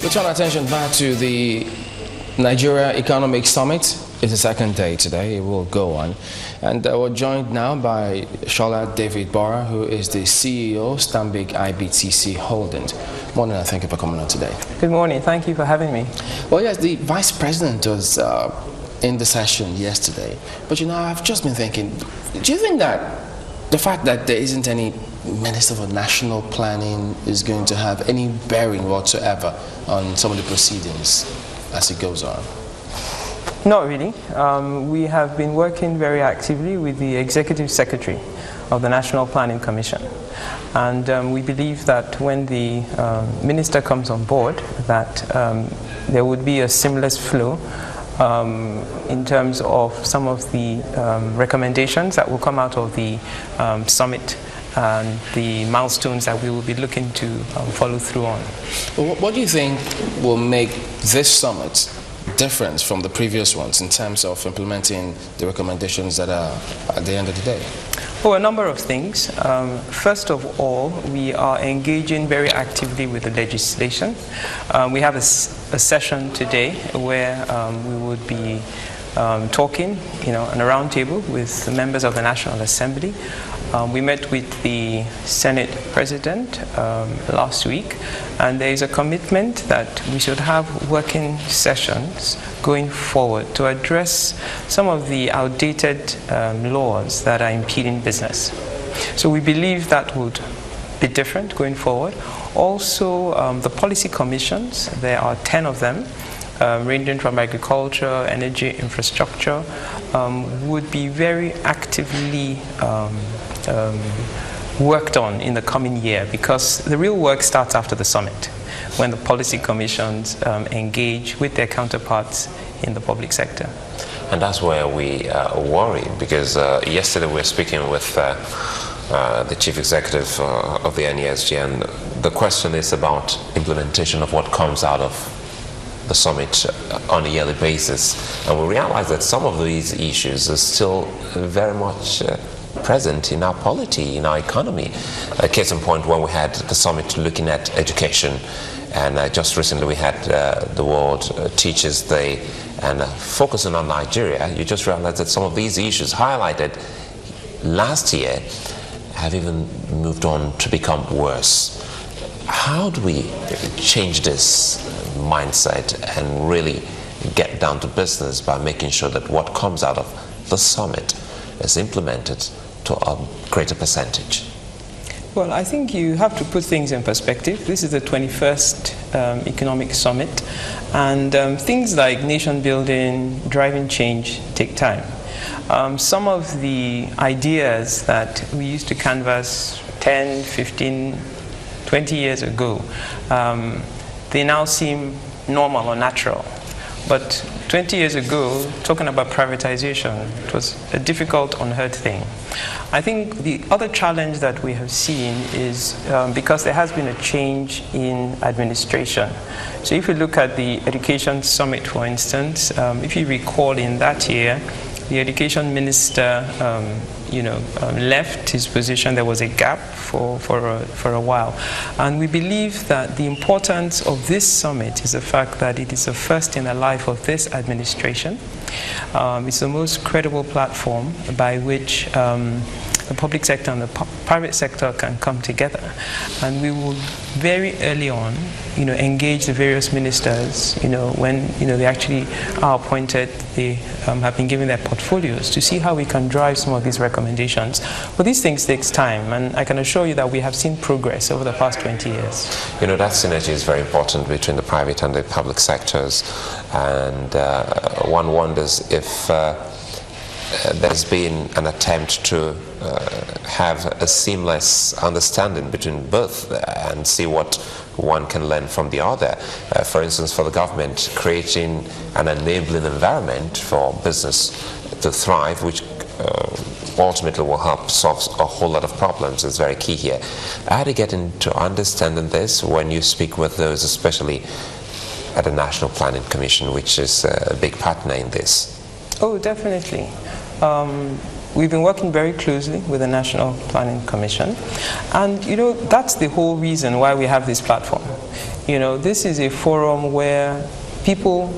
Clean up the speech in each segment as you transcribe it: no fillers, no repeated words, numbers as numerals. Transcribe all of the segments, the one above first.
We turn our attention back to the Nigeria Economic Summit. It's the second day today. It will go on. And we're joined now by Shola David Bora, who is the CEO, Stanbic IBTC Holdings. Morning, and thank you for coming on today. Good morning. Thank you for having me. Well, yes, the Vice President was in the session yesterday. But, you know, I've just been thinking, do you think that the fact that there isn't any Minister for National Planning is going to have any bearing whatsoever on some of the proceedings as it goes on? Not really. We have been working very actively with the Executive Secretary of the National Planning Commission. And we believe that when the Minister comes on board, that there would be a seamless flow in terms of some of the recommendations that will come out of the summit and the milestones that we will be looking to follow through on. What do you think will make this summit different from the previous ones in terms of implementing the recommendations that are at the end of the day? Oh, a number of things. First of all, we are engaging very actively with the legislation. We have a session today where we would be talking, on a round table with the members of the National Assembly. We met with the Senate President last week, and there is a commitment that we should have working sessions going forward to address some of the outdated laws that are impeding business. So we believe that would be different going forward. Also, the policy commissions, there are 10 of them, ranging from agriculture, energy, infrastructure, would be very actively worked on in the coming year, because the real work starts after the summit, when the policy commissions engage with their counterparts in the public sector. And that's where we worry, because yesterday we were speaking with the Chief Executive of the NESG, and the question is about implementation of what comes out of the summit on a yearly basis. And we realize that some of these issues are still very much present in our polity, in our economy. A case in point, when we had the summit looking at education, and just recently we had the World Teachers Day, and focusing on Nigeria, you just realize that some of these issues highlighted last year have even moved on to become worse. How do we change this mindset and really get down to business by making sure that what comes out of the summit is implemented to a greater percentage? Well, I think you have to put things in perspective. This is the 21st Economic Summit, and things like nation building, driving change take time. Some of the ideas that we used to canvass 10, 15, 20 years ago, they now seem normal or natural. But 20 years ago, talking about privatization, it was a difficult, unheard thing. I think the other challenge that we have seen is because there has been a change in administration. So if you look at the Education Summit, for instance, if you recall in that year, the Education Minister left his position. There was a gap for a while. And we believe that the importance of this summit is the fact that it is the first in the life of this administration. It's the most credible platform by which the public sector and the private sector can come together. And we will very early on, engage the various ministers, when, they actually are appointed, they have been given their portfolios to see how we can drive some of these recommendations. But these things takes time, and I can assure you that we have seen progress over the past 20 years. That synergy is very important between the private and the public sectors, and one wonders if there's been an attempt to have a seamless understanding between both and see what one can learn from the other. For instance, for the government, creating an enabling environment for business to thrive, which ultimately will help solve a whole lot of problems, is very key here. How do you get into understanding this when you speak with those, especially at the National Planning Commission, which is a big partner in this? Oh, definitely. We've been working very closely with the National Planning Commission, and that's the whole reason why we have this platform. You know, this is a forum where people,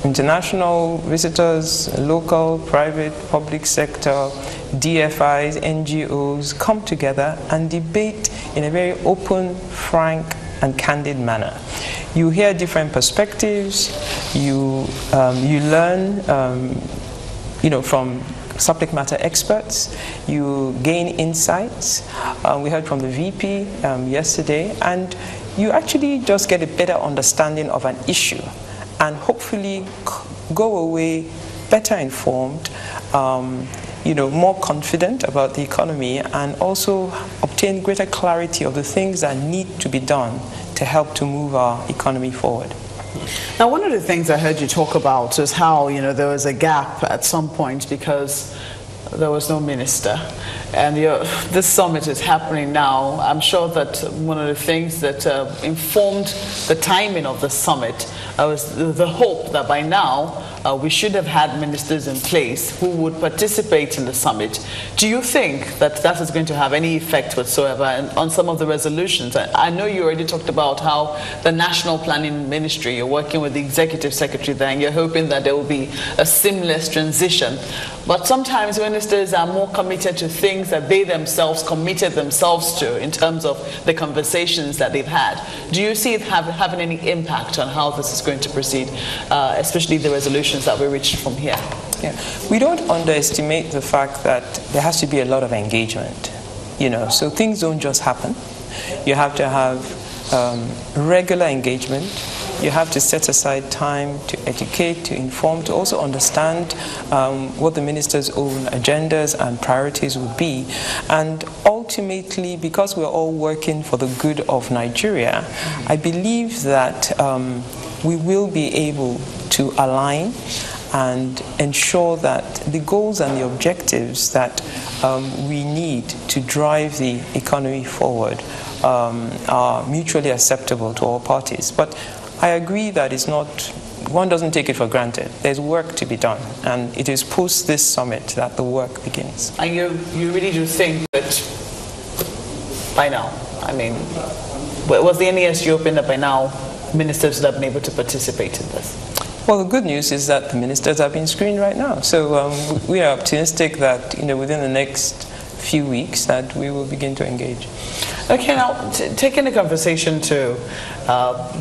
international visitors, local, private, public sector, DFIs, NGOs come together and debate in a very open, frank, and candid manner. You hear different perspectives. You learn, from subject matter experts. You gain insights. We heard from the VP yesterday, and you actually just get a better understanding of an issue, and hopefully go away better informed, more confident about the economy, and also obtain greater clarity of the things that need to be done to help to move our economy forward. Now, one of the things I heard you talk about is how, there was a gap at some point because there was no minister. And this summit is happening now. I'm sure that one of the things that informed the timing of the summit was the hope that by now we should have had ministers in place who would participate in the summit. Do you think that that is going to have any effect whatsoever on some of the resolutions? I know you already talked about how the National Planning Ministry, you're working with the Executive Secretary there, and you're hoping that there will be a seamless transition. But sometimes ministers are more committed to things that they themselves committed themselves to in terms of the conversations that they've had. Do you see it having any impact on how this is going to proceed, especially the resolutions that we reached from here? Yeah. We don't underestimate the fact that there has to be a lot of engagement. So things don't just happen. You have to have regular engagement. You have to set aside time to educate, to inform, to also understand what the minister's own agendas and priorities would be. And ultimately, because we're all working for the good of Nigeria, I believe that we will be able to align and ensure that the goals and the objectives that we need to drive the economy forward are mutually acceptable to all parties. But I agree that one doesn't take it for granted. There's work to be done, and it is post this summit that the work begins. And you really do think that by now, was the NESG open that by now ministers would have been able to participate in this? Well, the good news is that the ministers have been screened right now. So we are optimistic that within the next few weeks that we will begin to engage. Okay, now taking the conversation to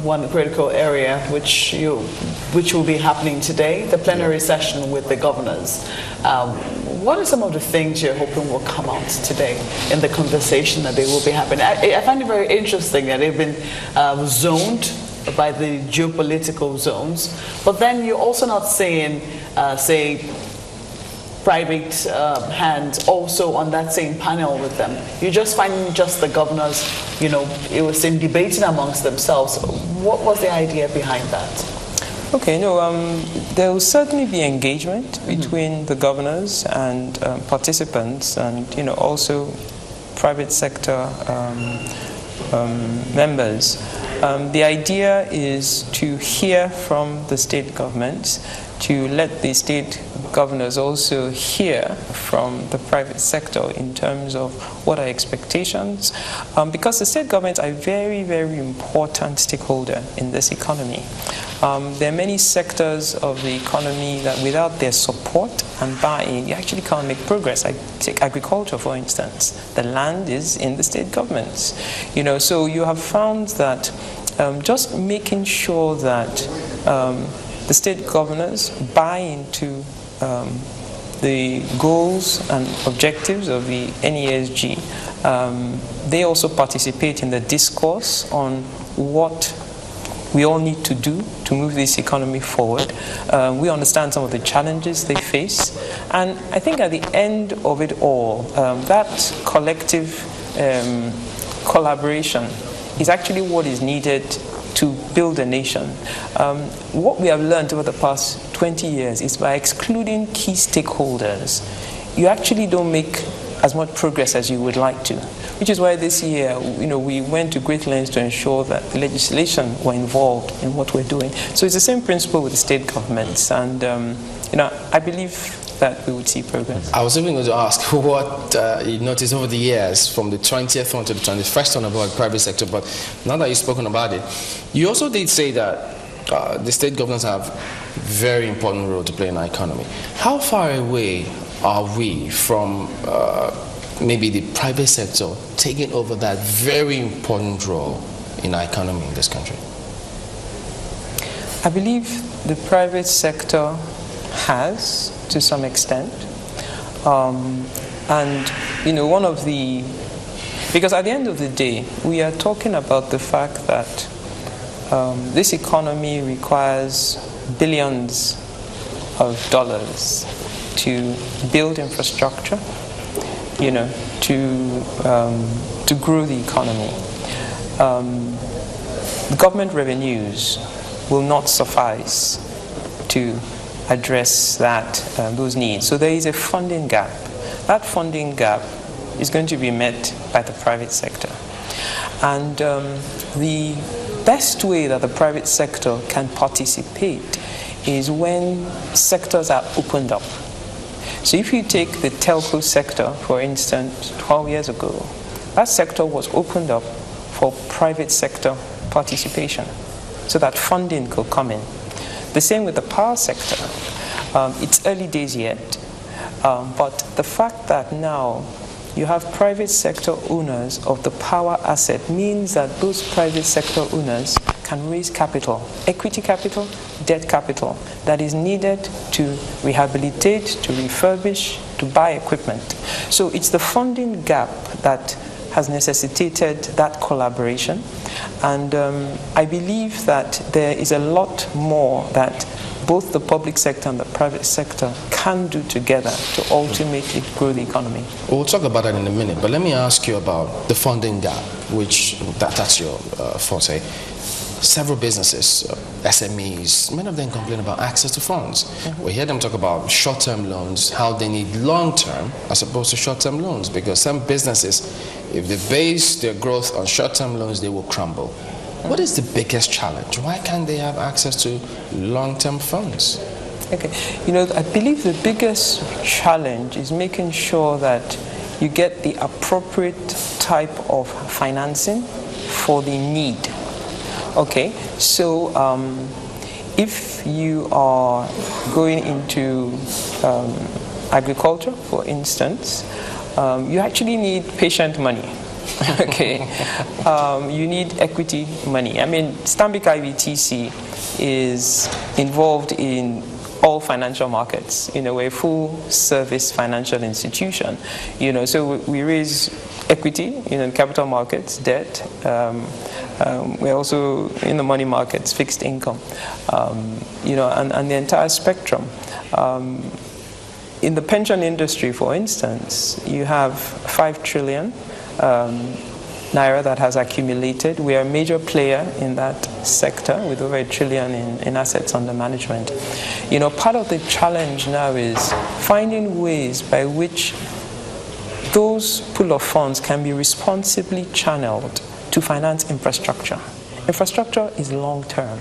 one critical area which will be happening today, the plenary session with the governors. What are some of the things you're hoping will come out today in the conversation that they will be having? I find it very interesting that they've been zoned by the geopolitical zones, but then you're also not saying, say, private hands also on that same panel with them. You're just finding just the governors, it was in debating amongst themselves. What was the idea behind that? Okay, there will certainly be engagement between the governors and participants, and also private sector members. The idea is to hear from the state governments, to let the state governors also hear from the private sector in terms of what are expectations, because the state governments are a very, very important stakeholder in this economy. There are many sectors of the economy that without their support and buy-in, you actually can't make progress. I take agriculture, for instance. The land is in the state governments. So you have found that just making sure that the state governors buy into the goals and objectives of the NESG. They also participate in the discourse on what we all need to do to move this economy forward. We understand some of the challenges they face, and I think at the end of it all, that collective collaboration is actually what is needed to build a nation. What we have learned over the past 20 years is by excluding key stakeholders, you actually don't make as much progress as you would like to. Which is why this year, we went to great lengths to ensure that the legislation were involved in what we're doing. So it's the same principle with the state governments, and I believe that we would see progress. I was even going to ask what you noticed over the years from the 20th one to the 21st one about the private sector, but now that you've spoken about it, you also did say that the state governments have a very important role to play in our economy. How far away are we from maybe the private sector taking over that very important role in our economy in this country? I believe the private sector has, to some extent. And, you know, because at the end of the day, we are talking about the fact that this economy requires billions of dollars to build infrastructure, you know, to grow the economy. Government revenues will not suffice to address those needs. So there is a funding gap. That funding gap is going to be met by the private sector. And the best way that the private sector can participate is when sectors are opened up. So if you take the telco sector, for instance, 12 years ago, that sector was opened up for private sector participation so that funding could come in. The same with the power sector. It's early days yet, but the fact that now you have private sector owners of the power asset means that those private sector owners can raise capital, equity capital, debt capital, that is needed to rehabilitate, to refurbish, to buy equipment. So it's the funding gap that has necessitated that collaboration. And I believe that there is a lot more that both the public sector and the private sector can do together to ultimately grow the economy. We'll talk about that in a minute, but let me ask you about the funding gap, which that's your forte. Several businesses, SMEs, many of them complain about access to funds. Mm-hmm. We hear them talk about short-term loans, how they need long-term as opposed to short-term loans, because some businesses, if they base their growth on short-term loans, they will crumble. Mm-hmm. What is the biggest challenge? Why can't they have access to long-term funds? Okay, you know, I believe the biggest challenge is making sure that you get the appropriate type of financing for the need. Okay, so if you are going into agriculture, for instance, you actually need patient money. Okay, you need equity money. I mean, Stanbic IBTC is involved in all financial markets. You know, we're a full-service financial institution. You know, so we raise equity, you know, in capital markets, debt. We're also in the money markets, fixed income, you know, and the entire spectrum. In the pension industry, for instance, you have 5 trillion naira that has accumulated. We are a major player in that sector with over 1 trillion in assets under management. You know, part of the challenge now is finding ways by which those pool of funds can be responsibly channeled to finance infrastructure. Infrastructure is long-term.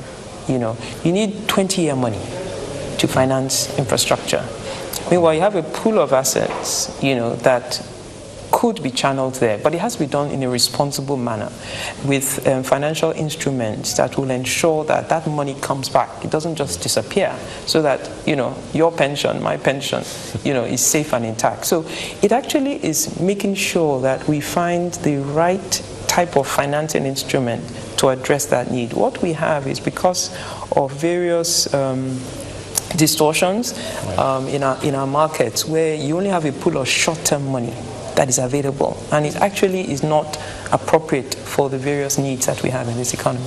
You know, you need 20-year money to finance infrastructure. Meanwhile, you have a pool of assets, you know, that could be channeled there, but it has to be done in a responsible manner with financial instruments that will ensure that that money comes back. It doesn't just disappear, so that, you know, your pension, my pension, you know, is safe and intact. So it actually is making sure that we find the right type of financing instrument to address that need. What we have is, because of various distortions in our markets, where you only have a pool of short-term money that is available, and it actually is not appropriate for the various needs that we have in this economy.